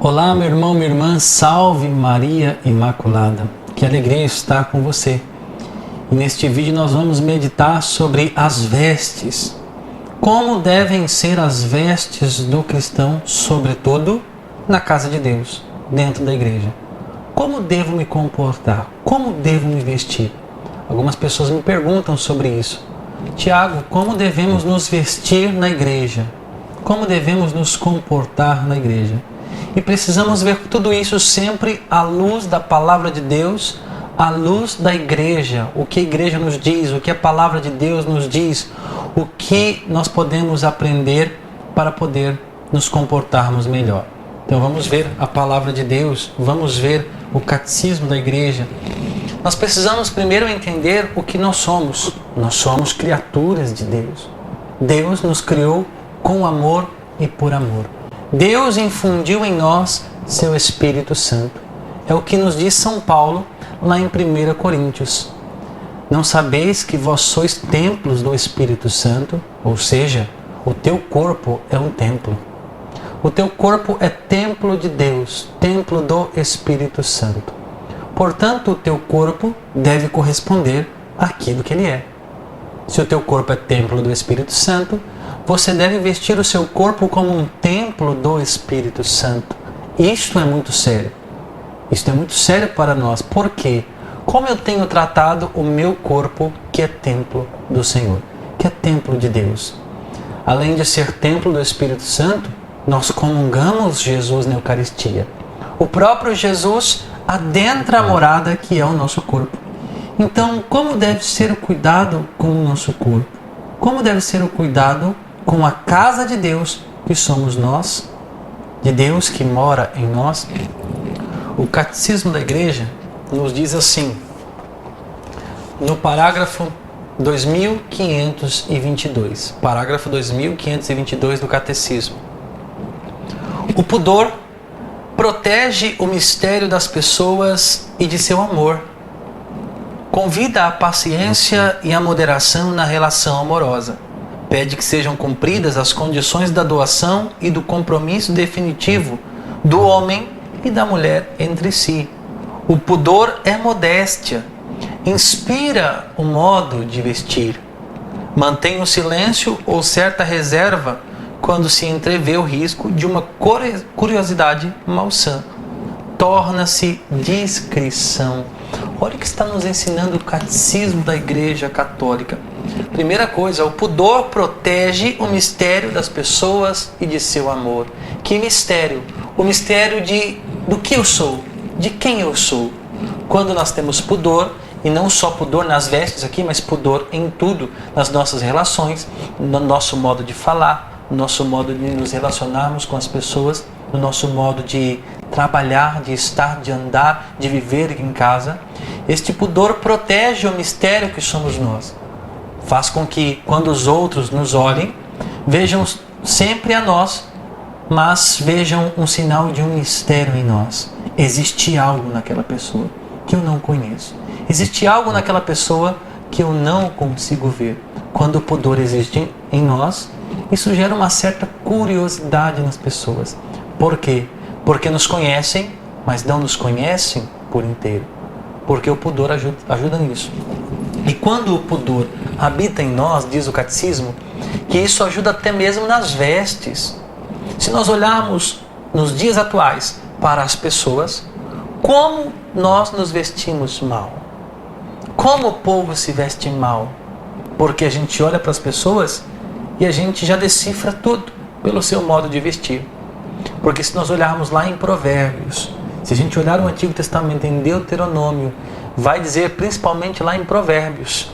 Olá, meu irmão, minha irmã, salve Maria Imaculada. Que alegria estar com você. E neste vídeo nós vamos meditar sobre as vestes. Como devem ser as vestes do cristão, sobretudo na casa de Deus, dentro da igreja. Como devo me comportar? Como devo me vestir? Algumas pessoas me perguntam sobre isso. Tiago, como devemos nos vestir na igreja? Como devemos nos comportar na igreja? E precisamos ver tudo isso sempre à luz da palavra de Deus, à luz da igreja, o que a igreja nos diz, o que a palavra de Deus nos diz, o que nós podemos aprender para poder nos comportarmos melhor. Então vamos ver a palavra de Deus, vamos ver o catecismo da igreja. Nós precisamos primeiro entender o que nós somos. Nós somos criaturas de Deus. Deus nos criou com amor e por amor. Deus infundiu em nós seu Espírito Santo. É o que nos diz São Paulo lá em 1 Coríntios. Não sabeis que vós sois templos do Espírito Santo? Ou seja, o teu corpo é um templo. O teu corpo é templo de Deus, templo do Espírito Santo. Portanto, o teu corpo deve corresponder àquilo que ele é. Se o teu corpo é templo do Espírito Santo, você deve vestir o seu corpo como um templo do Espírito Santo. Isto é muito sério. Isto é muito sério para nós. Por quê? Como eu tenho tratado o meu corpo, que é templo do Senhor, que é templo de Deus. Além de ser templo do Espírito Santo, nós comungamos Jesus na Eucaristia. O próprio Jesus adentra a morada que é o nosso corpo. Então, como deve ser o cuidado com o nosso corpo? Como deve ser o cuidado com a casa de Deus, que somos nós, de Deus que mora em nós? O Catecismo da Igreja nos diz assim, no parágrafo 2522, parágrafo 2522 do Catecismo. O pudor protege o mistério das pessoas e de seu amor. Convida a paciência e a moderação na relação amorosa. Pede que sejam cumpridas as condições da doação e do compromisso definitivo do homem e da mulher entre si. O pudor é modéstia, inspira o modo de vestir. Mantém o silêncio ou certa reserva quando se entrevê o risco de uma curiosidade malsã. Torna-se discrição. Olha o que está nos ensinando o Catecismo da Igreja Católica. Primeira coisa, o pudor protege o mistério das pessoas e de seu amor. Que mistério? O mistério do que eu sou, de quem eu sou. Quando nós temos pudor, e não só pudor nas vestes aqui, mas pudor em tudo, nas nossas relações, no nosso modo de falar, no nosso modo de nos relacionarmos com as pessoas, no nosso modo de trabalhar, de estar, de andar, de viver em casa. Este pudor protege o mistério que somos nós. Faz com que, quando os outros nos olhem, vejam sempre a nós, mas vejam um sinal de um mistério em nós. Existe algo naquela pessoa que eu não conheço. Existe algo naquela pessoa que eu não consigo ver. Quando o pudor existe em nós, isso gera uma certa curiosidade nas pessoas. Por quê? Porque nos conhecem, mas não nos conhecem por inteiro. Porque o pudor ajuda nisso. E quando o pudor habita em nós, diz o Catecismo, que isso ajuda até mesmo nas vestes. Se nós olharmos nos dias atuais para as pessoas, como nós nos vestimos mal? Como o povo se veste mal? Porque a gente olha para as pessoas e a gente já decifra tudo pelo seu modo de vestir. Porque se nós olharmos lá em Provérbios, se a gente olhar o Antigo Testamento em Deuteronômio, vai dizer principalmente lá em Provérbios,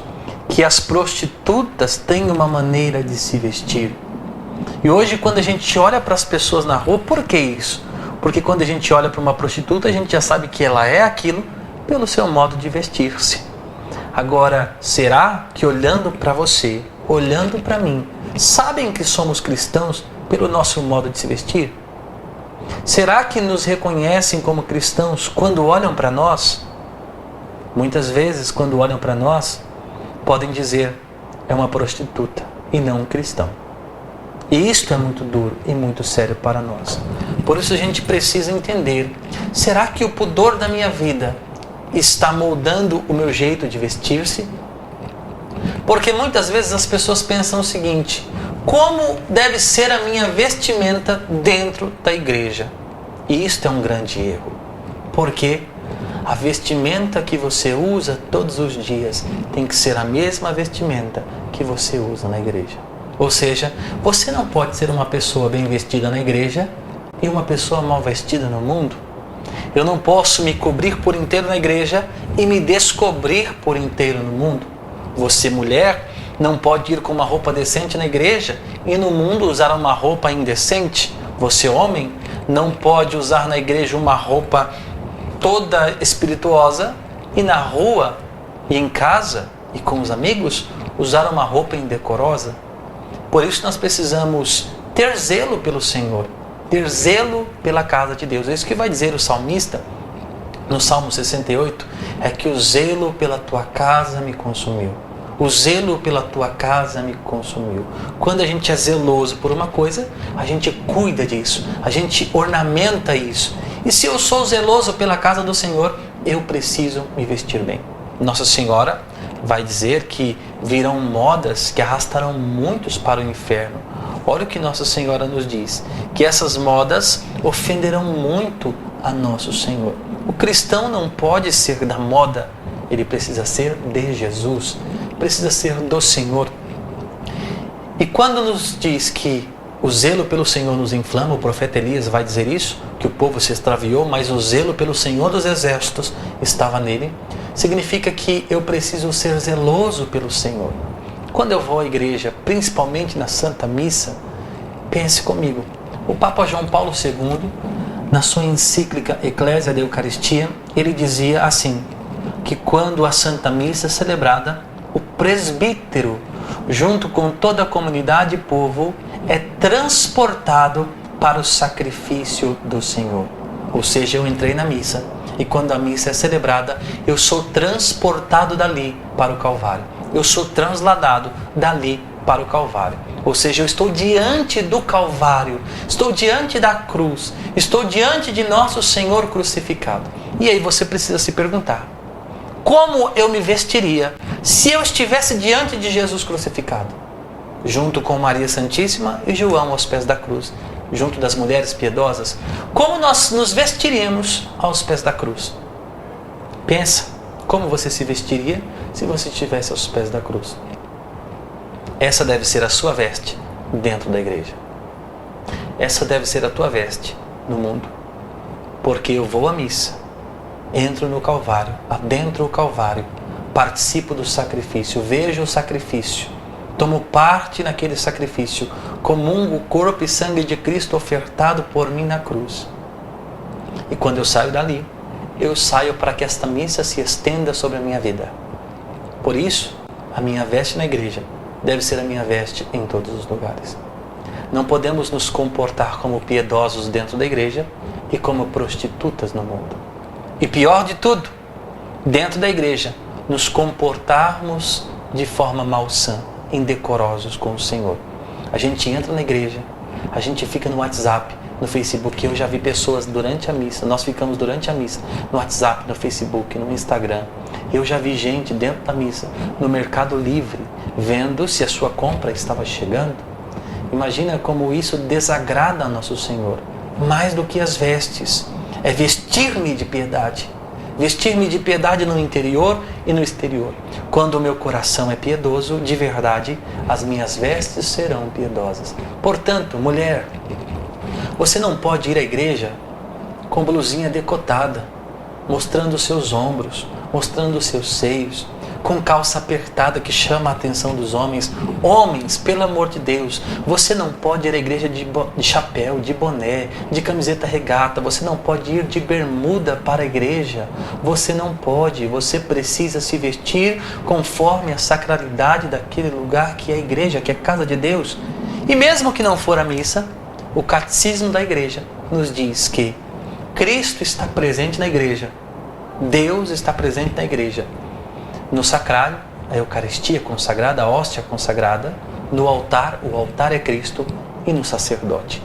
que as prostitutas têm uma maneira de se vestir. E hoje quando a gente olha para as pessoas na rua, por que isso? Porque quando a gente olha para uma prostituta, a gente já sabe que ela é aquilo pelo seu modo de vestir-se. Agora, será que olhando para você, olhando para mim, sabem que somos cristãos pelo nosso modo de se vestir? Será que nos reconhecem como cristãos quando olham para nós? Muitas vezes, quando olham para nós, podem dizer, é uma prostituta e não um cristão. E isto é muito duro e muito sério para nós. Por isso a gente precisa entender, será que o pudor da minha vida está moldando o meu jeito de vestir-se? Porque muitas vezes as pessoas pensam o seguinte: como deve ser a minha vestimenta dentro da igreja? E isto é um grande erro. Porque a vestimenta que você usa todos os dias tem que ser a mesma vestimenta que você usa na igreja. Ou seja, você não pode ser uma pessoa bem vestida na igreja e uma pessoa mal vestida no mundo. Eu não posso me cobrir por inteiro na igreja e me descobrir por inteiro no mundo. Você, mulher, não pode ir com uma roupa decente na igreja e no mundo usar uma roupa indecente. Você, homem, não pode usar na igreja uma roupa toda espirituosa e na rua e em casa e com os amigos usar uma roupa indecorosa. Por isso nós precisamos ter zelo pelo Senhor, ter zelo pela casa de Deus. É isso que vai dizer o salmista no Salmo 68, é que o zelo pela tua casa me consumiu. O zelo pela tua casa me consumiu. Quando a gente é zeloso por uma coisa, a gente cuida disso, a gente ornamenta isso. E se eu sou zeloso pela casa do Senhor, eu preciso me vestir bem. Nossa Senhora vai dizer que virão modas que arrastarão muitos para o inferno. Olha o que Nossa Senhora nos diz, que essas modas ofenderão muito a Nosso Senhor. O cristão não pode ser da moda, ele precisa ser de Jesus, precisa ser do Senhor. E quando nos diz que o zelo pelo Senhor nos inflama, o profeta Elias vai dizer isso, que o povo se extraviou, mas o zelo pelo Senhor dos Exércitos estava nele, significa que eu preciso ser zeloso pelo Senhor. Quando eu vou à igreja, principalmente na Santa Missa, pense comigo, o Papa João Paulo II, na sua encíclica Ecclesia de Eucaristia, ele dizia assim, que quando a Santa Missa é celebrada, o presbítero, junto com toda a comunidade e povo, é transportado para o sacrifício do Senhor. Ou seja, eu entrei na missa e quando a missa é celebrada, eu sou transportado dali para o Calvário. Eu sou transladado dali para o Calvário. Ou seja, eu estou diante do Calvário, estou diante da cruz, estou diante de Nosso Senhor crucificado. E aí você precisa se perguntar, como eu me vestiria se eu estivesse diante de Jesus crucificado? Junto com Maria Santíssima e João aos pés da cruz, junto das mulheres piedosas, como nós nos vestiríamos aos pés da cruz? Pensa, como você se vestiria se você estivesse aos pés da cruz? Essa deve ser a sua veste dentro da igreja. Essa deve ser a tua veste no mundo. Porque eu vou à missa, entro no Calvário, adentro o Calvário, participo do sacrifício, vejo o sacrifício, tomo parte naquele sacrifício, comungo o corpo e sangue de Cristo ofertado por mim na cruz. E quando eu saio dali, eu saio para que esta missa se estenda sobre a minha vida. Por isso, a minha veste na igreja deve ser a minha veste em todos os lugares. Não podemos nos comportar como piedosos dentro da igreja e como prostitutas no mundo. E pior de tudo, dentro da igreja, nos comportarmos de forma malsã, indecorosos com o Senhor. A gente entra na igreja, a gente fica no WhatsApp, no Facebook. Eu já vi pessoas durante a missa, nós ficamos durante a missa no WhatsApp, no Facebook, no Instagram. Eu já vi gente dentro da missa, no Mercado Livre, vendo se a sua compra estava chegando. Imagina como isso desagrada a Nosso Senhor. Mais do que as vestes, é vestir-me de piedade. Vestir-me de piedade no interior e no exterior. Quando o meu coração é piedoso, de verdade, as minhas vestes serão piedosas. Portanto, mulher, você não pode ir à igreja com blusinha decotada, mostrando os seus ombros, mostrando os seus seios, com calça apertada que chama a atenção dos homens. Homens, pelo amor de Deus, você não pode ir à igreja de chapéu, de boné, de camiseta regata, você não pode ir de bermuda para a igreja, você não pode, você precisa se vestir conforme a sacralidade daquele lugar que é a igreja, que é a casa de Deus. E mesmo que não for a missa, o catecismo da igreja nos diz que Cristo está presente na igreja, Deus está presente na igreja. No sacrário, a Eucaristia consagrada, a hóstia consagrada. No altar, o altar é Cristo. e no sacerdote.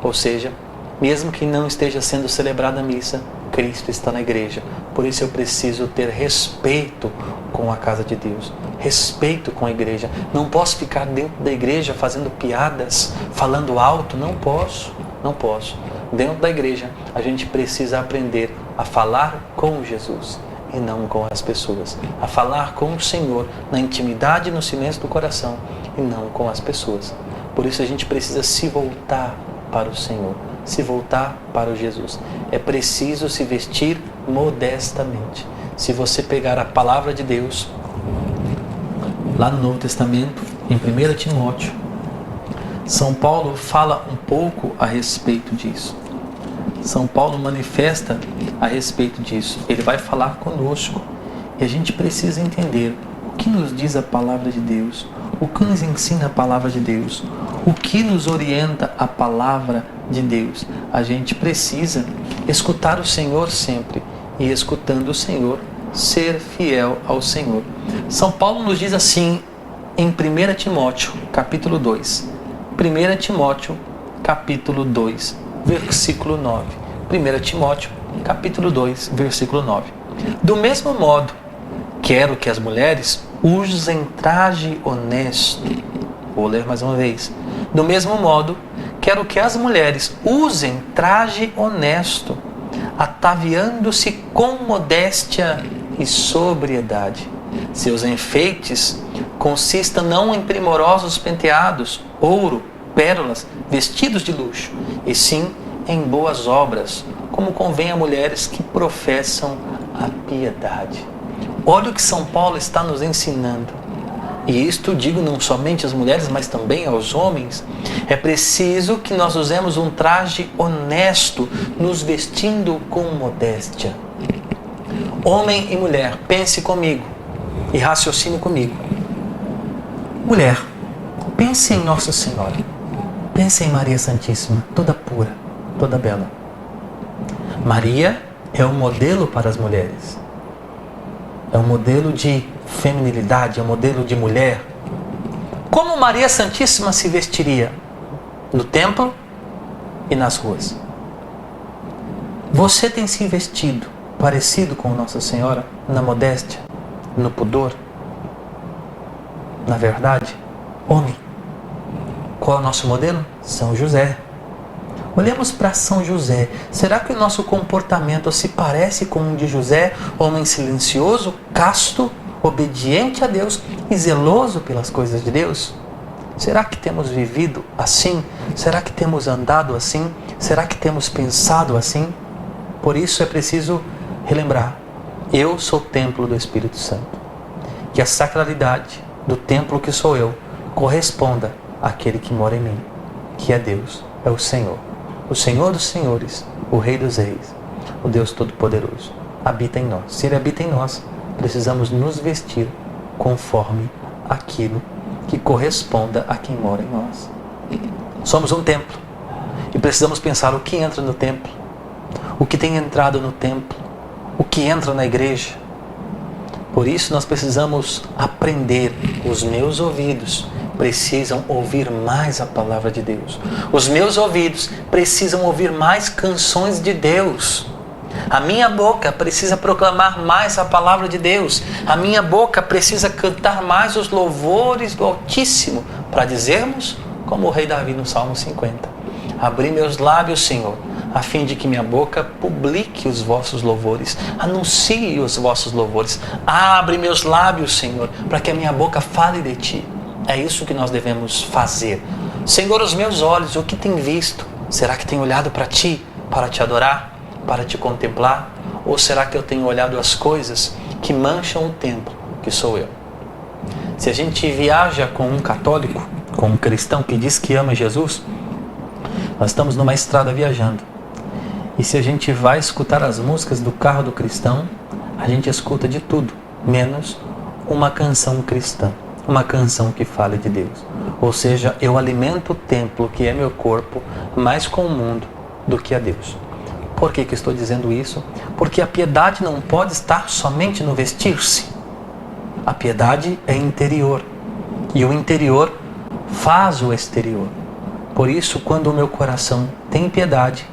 Ou seja, mesmo que não esteja sendo celebrada a missa, Cristo está na igreja. Por isso eu preciso ter respeito com a casa de Deus, respeito com a igreja. Não posso ficar dentro da igreja fazendo piadas, falando alto. Não posso. Dentro da igreja, a gente precisa aprender a falar com Jesus e não com as pessoas. A falar com o Senhor na intimidade e no silêncio do coração e não com as pessoas. Por isso a gente precisa se voltar para o Senhor, se voltar para o Jesus. É preciso se vestir modestamente. Se você pegar a palavra de Deus, lá no Novo Testamento, em 1 Timóteo, São Paulo fala um pouco a respeito disso. São Paulo manifesta a respeito disso. Ele vai falar conosco e a gente precisa entender o que nos diz a palavra de Deus, o que nos ensina a palavra de Deus, o que nos orienta a palavra de Deus. A gente precisa escutar o Senhor sempre e, escutando o Senhor, ser fiel ao Senhor. São Paulo nos diz assim em 1 Timóteo, capítulo 2. 1 Timóteo, capítulo 2, versículo 9. 1 Timóteo, capítulo 2, versículo 9. Do mesmo modo, quero que as mulheres usem traje honesto. Vou ler mais uma vez. Do mesmo modo, quero que as mulheres usem traje honesto, ataviando-se com modéstia e sobriedade. Seus enfeites consistam não em primorosos penteados, ouro, pérolas, vestidos de luxo, e sim em boas obras, como convém a mulheres que professam a piedade. Olha o que São Paulo está nos ensinando. E isto digo não somente às mulheres, mas também aos homens. É preciso que nós usemos um traje honesto, nos vestindo com modéstia. Homem e mulher, pense comigo e raciocine comigo. Mulher, pense em Nossa Senhora. Pense em Maria Santíssima, toda pura, toda bela. Maria é um modelo para as mulheres. É um modelo de feminilidade, é um modelo de mulher. Como Maria Santíssima se vestiria no templo e nas ruas? Você tem se vestido parecido com Nossa Senhora na modéstia, no pudor, na verdade? Homem, qual é o nosso modelo? São José. Olhemos para São José. Será que o nosso comportamento se parece com o de José, homem silencioso, casto, obediente a Deus e zeloso pelas coisas de Deus? Será que temos vivido assim? Será que temos andado assim? Será que temos pensado assim? Por isso é preciso relembrar: eu sou o templo do Espírito Santo. Que a sacralidade do templo que sou eu corresponda àquele que mora em mim, que é Deus, é o Senhor. O Senhor dos Senhores, o Rei dos Reis, o Deus Todo-Poderoso, habita em nós. Se Ele habita em nós, precisamos nos vestir conforme aquilo que corresponda a quem mora em nós. Somos um templo e precisamos pensar o que entra no templo, o que tem entrado no templo, o que entra na igreja. Por isso nós precisamos aprender. Os meus ouvidos precisam ouvir mais a palavra de Deus. Os meus ouvidos precisam ouvir mais canções de Deus. A minha boca precisa proclamar mais a palavra de Deus. A minha boca precisa cantar mais os louvores do Altíssimo, para dizermos, como o rei Davi no Salmo 50: abri meus lábios, Senhor, a fim de que minha boca publique os vossos louvores, anuncie os vossos louvores. Abre meus lábios, Senhor, para que a minha boca fale de Ti. É isso que nós devemos fazer. Senhor, os meus olhos, o que tem visto? Será que tem olhado para Ti, para Te adorar, para Te contemplar? Ou será que eu tenho olhado as coisas que mancham o templo, que sou eu? Se a gente viaja com um católico, com um cristão que diz que ama Jesus, nós estamos numa estrada viajando. E se a gente vai escutar as músicas do carro do cristão, a gente escuta de tudo, menos uma canção cristã, uma canção que fale de Deus. Ou seja, eu alimento o templo, que é meu corpo, mais com o mundo do que a Deus. Por que estou dizendo isso? Porque a piedade não pode estar somente no vestir-se. A piedade é interior. E o interior faz o exterior. Por isso, quando o meu coração tem piedade,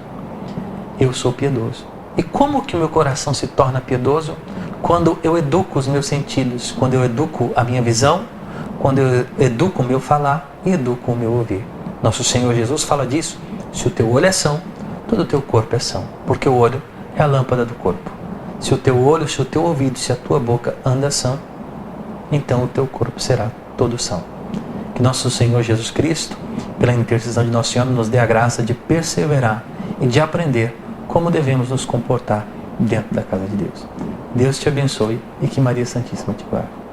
eu sou piedoso. E como que o meu coração se torna piedoso? Quando eu educo os meus sentidos, quando eu educo a minha visão, quando eu educo o meu falar e educo o meu ouvir. Nosso Senhor Jesus fala disso. Se o teu olho é são, todo o teu corpo é são. Porque o olho é a lâmpada do corpo. Se o teu olho, se o teu ouvido, se a tua boca anda são, então o teu corpo será todo são. Que nosso Senhor Jesus Cristo, pela intercessão de Nosso Senhor, nos dê a graça de perseverar e de aprender como devemos nos comportar dentro da casa de Deus. Deus te abençoe e que Maria Santíssima te guarde.